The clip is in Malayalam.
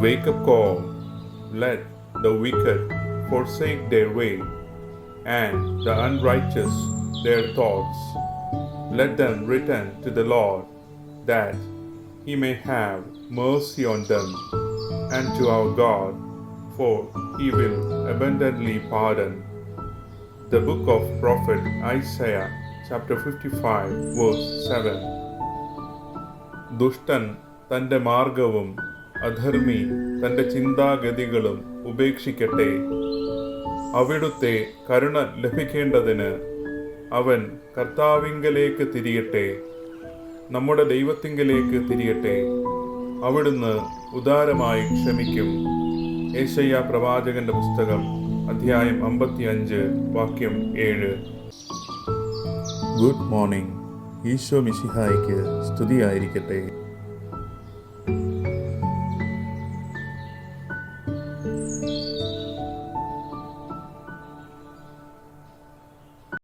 Wake up call, let the wicked forsake their way, and the unrighteous their thoughts. Let them return to the Lord, that he may have mercy on them, and to our God, for he will abundantly pardon. The book of prophet Isaiah, chapter 55, verse 7. ദുഷ്ടൻ തൻ്റെ മാർഗവും അധർമ്മി തൻ്റെ ചിന്താഗതികളും ഉപേക്ഷിക്കട്ടെ. അവിടുത്തെ കരുണ ലഭിക്കേണ്ടതിന് അവൻ കർത്താവിങ്കലേക്ക് തിരിയട്ടെ, നമ്മുടെ ദൈവത്തിങ്കലേക്ക് തിരിയട്ടെ. അവിടുന്ന് ഉദാരമായി ക്ഷമിക്കും. യെശയ്യാ പ്രവാചകന്റെ പുസ്തകം അധ്യായം 55 വാക്യം 7. Good morning. ഈശോ മിശിഹായ്ക്ക് സ്തുതിയായിരിക്കട്ടെ.